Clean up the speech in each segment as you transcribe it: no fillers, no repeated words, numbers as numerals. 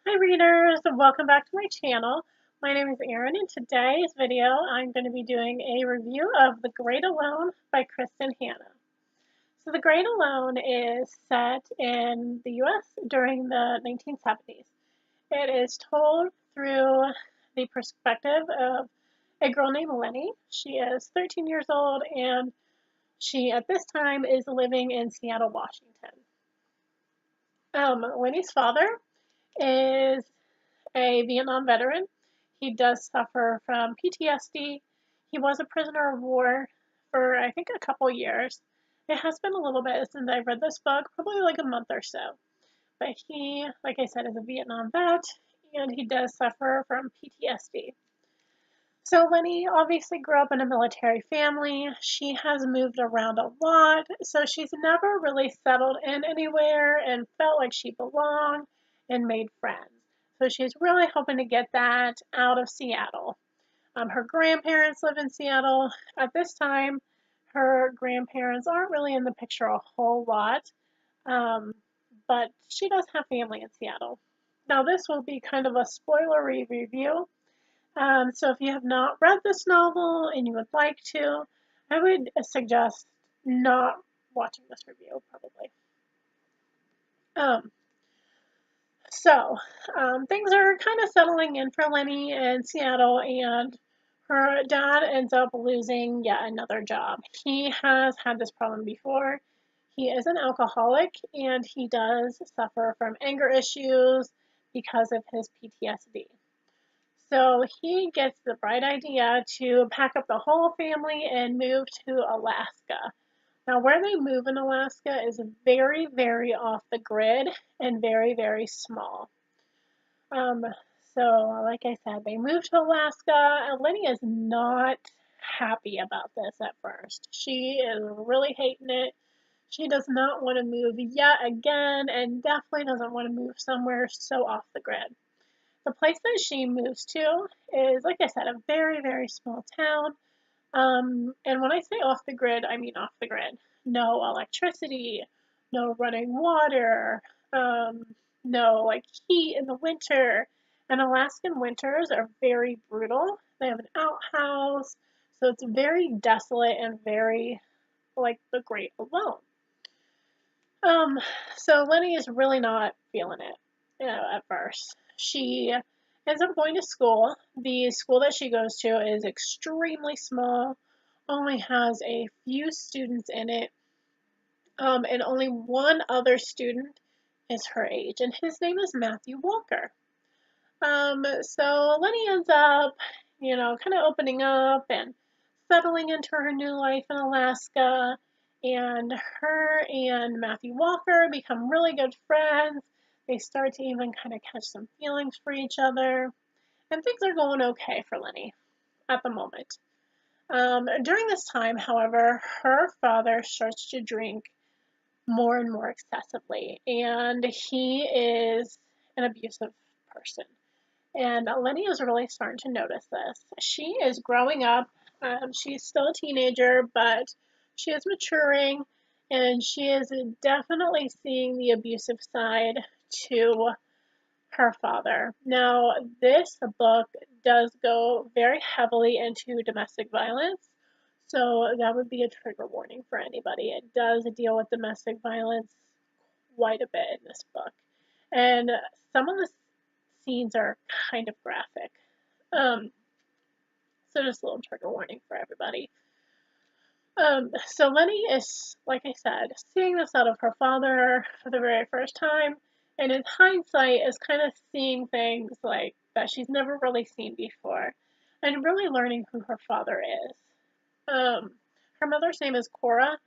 Hi readers, welcome back to my channel. My name is Erin. In today's video I'm going to be doing a review of The Great Alone by Kristen Hannah. So The Great Alone is set in the US during the 1970s. It is told through the perspective of a girl named Lenny. She is 13 years old and she at this time is living in Seattle, Washington. Lenny's father is a Vietnam veteran. He does suffer from PTSD. He was a prisoner of war for, I think, a couple years. It has been a little bit since I've read this book, probably like a month or so. But he, like I said, is a Vietnam vet, and he does suffer from PTSD. So Lenny obviously grew up in a military family. She has moved around a lot, so she's never really settled in anywhere and felt like she belonged and made friends. So she's really hoping to get that out of Seattle. Her grandparents live in Seattle. At this time, her grandparents aren't really in the picture a whole lot, um, but she does have family in Seattle. Now, this will be kind of a spoilery review. So if you have not read this novel and you would like to, I would suggest not watching this review, probably. Um, so things are kind of settling in for Lenny in Seattle, and her dad ends up losing yet another job. He has had this problem before. He is an alcoholic, and he does suffer from anger issues because of his PTSD. So he gets the bright idea to pack up the whole family and move to Alaska. Now, where they move in Alaska is very, very off the grid and very, very small. Um, so, like I said, they move to Alaska, and Lenny is not happy about this at first. She is really hating it. She does not want to move yet again, and definitely doesn't want to move somewhere so off the grid. The place that she moves to is, like I said, a very, very small town. And when I say off the grid, I mean off the grid. No electricity, no running water, no like heat in the winter. And Alaskan winters are very brutal. They have an outhouse, so it's very desolate and very like the Great Alone. Um, so Lenny is really not feeling it, at first. She ends up going to school. The school that she goes to is extremely small, only has a few students in it, and only one other student is her age, and his name is Matthew Walker. So Lenny ends up, kind of opening up and settling into her new life in Alaska. And her and Matthew Walker become really good friends. They start to even kind of catch some feelings for each other. And things are going okay for Lenny at the moment. During this time, however, her father starts to drink more and more excessively. And he is an abusive person. And Lenny is really starting to notice this. She is growing up. She's still a teenager, but she is maturing, and she is definitely seeing the abusive side to her father. Now, this book does go very heavily into domestic violence, so that would be a trigger warning for anybody. It does deal with domestic violence quite a bit in this book. And some of the scenes are kind of graphic. Um, so just a little trigger warning for everybody. So Lenny is, like I said, seeing this out of her father for the very first time, and in hindsight is kind of seeing things like that she's never really seen before, and really learning who her father is. Her mother's name is Cora,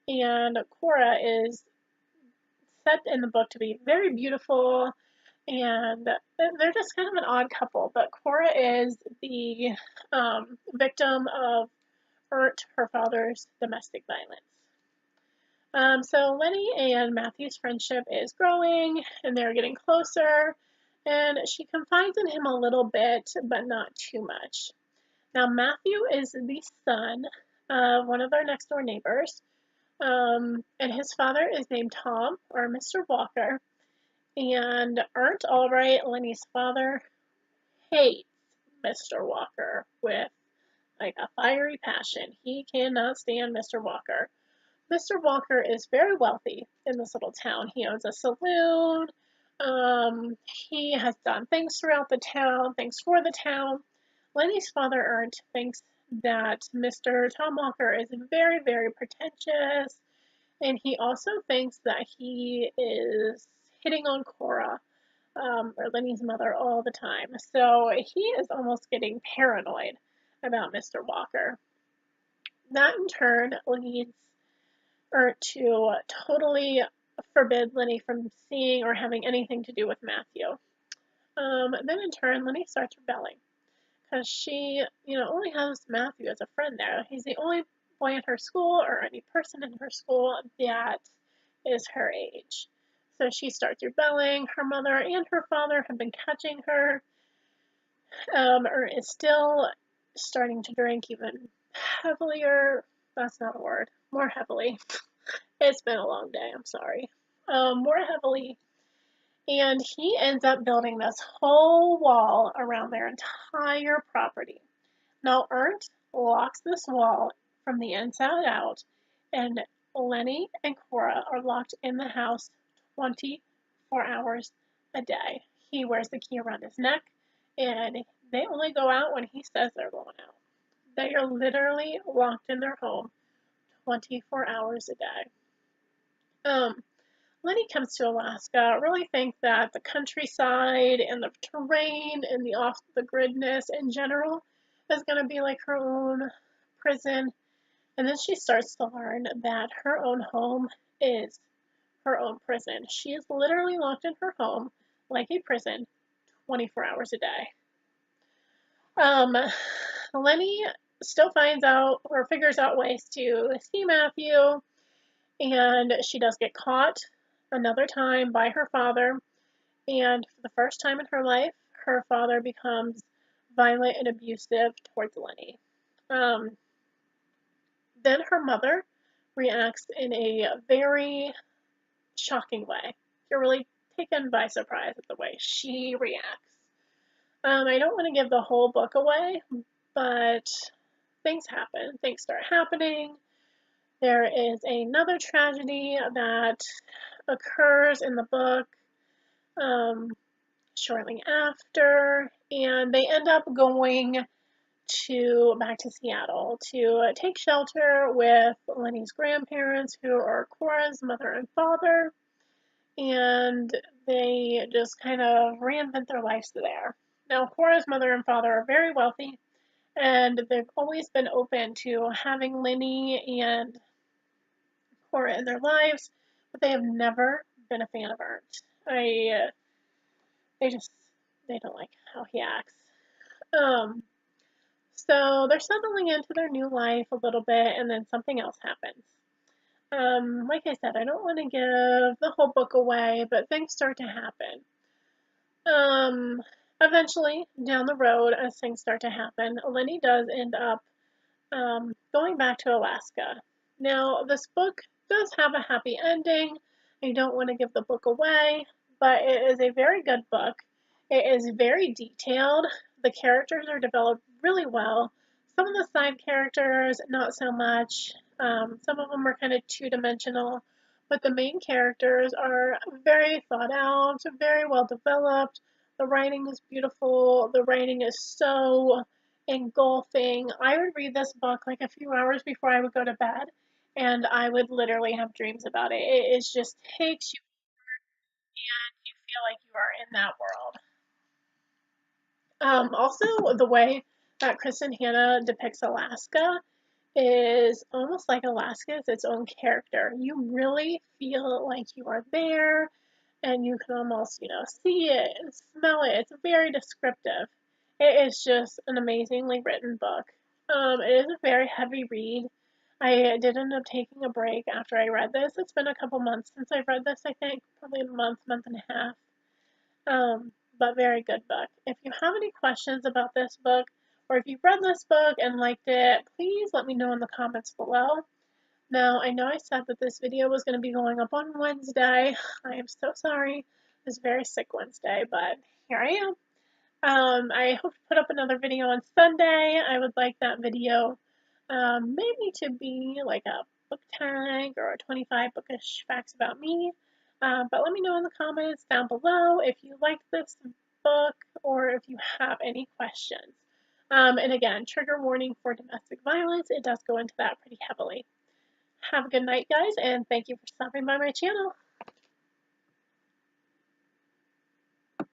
and Cora is set in the book to be very beautiful, and they're just kind of an odd couple. But Cora is the victim of her father's domestic violence. So Lenny and Matthew's friendship is growing, and they're getting closer, and she confides in him a little bit, but not too much. Now, Matthew is the son of one of our next door neighbors, and his father is named Tom, or Mr. Walker, And Art Albright, Lenny's father, hates Mr. Walker with like a fiery passion. He cannot stand Mr. Walker. Mr. Walker is very wealthy in this little town. He owns a saloon. He has done things throughout the town, things for the town. Lenny's father, Ernst, thinks that Mr. Tom Walker is very, very pretentious, and he also thinks that he is hitting on Cora, or Lenny's mother, all the time. So he is almost getting paranoid about Mr. Walker. That in turn leads or to totally forbid Lenny from seeing or having anything to do with Matthew. Then in turn, Lenny starts rebelling because she, only has Matthew as a friend there. He's the only boy in her school or any person in her school that is her age. So she starts rebelling. Her mother and her father have been catching her, or is still starting to drink even heavier. That's not a word. More heavily. It's been a long day, I'm sorry. More heavily. And he ends up building this whole wall around their entire property. Now, Ernst locks this wall from the inside out, and Lenny and Cora are locked in the house 24 hours a day. He wears the key around his neck, and they only go out when he says they're going out. They are literally locked in their home 24 hours a day. When he comes to Alaska, I really think that the countryside and the terrain and the off the gridness in general is going to be like her own prison. And then she starts to learn that her own home is her own prison. She is literally locked in her home like a prison 24 hours a day. Lenny still finds out or figures out ways to see Matthew, and she does get caught another time by her father, and for the first time in her life, her father becomes violent and abusive towards Lenny. Then her mother reacts in a very shocking way. You're really taken by surprise at the way she reacts. I don't want to give the whole book away, but things happen. Things start happening. There is another tragedy that occurs in the book shortly after, and they end up going back to Seattle to take shelter with Lenny's grandparents, who are Cora's mother and father, and they just kind of reinvent their lives there. Now, Cora's mother and father are very wealthy, and they've always been open to having Lenny and Cora in their lives, but they have never been a fan of Ernst. They just they don't like how he acts. So they're settling into their new life a little bit, and then something else happens. Like I said, I don't want to give the whole book away, but things start to happen. Eventually, down the road, as things start to happen, Lenny does end up going back to Alaska. Now, this book does have a happy ending. I don't want to give the book away, but it is a very good book. It is very detailed. The characters are developed really well. Some of the side characters, not so much. Some of them are kind of two-dimensional, but the main characters are very thought out, very well developed. The writing is beautiful. The writing is so engulfing. I would read this book like a few hours before I would go to bed, and I would literally have dreams about it. It is just takes you and you feel like you are in that world. Also, the way that Kristen Hannah depicts Alaska is almost like Alaska is its own character. You really feel like you are there, and you can almost, see it and smell it. It's very descriptive. It is just an amazingly written book. It is a very heavy read. I did end up taking a break after I read this. It's been a couple months since I've read this, I think, probably a month and a half. But very good book. If you have any questions about this book, or if you've read this book and liked it, please let me know in the comments below. Now, I know I said that this video was going to be going up on Wednesday. I am so sorry. was very sick Wednesday, but here I am. I hope to put up another video on Sunday. I would like that video maybe to be like a book tag or a 25 bookish facts about me. But let me know in the comments down below if you like this book or if you have any questions. And again, trigger warning for domestic violence. It does go into that pretty heavily. Have a good night, guys, and thank you for stopping by my channel.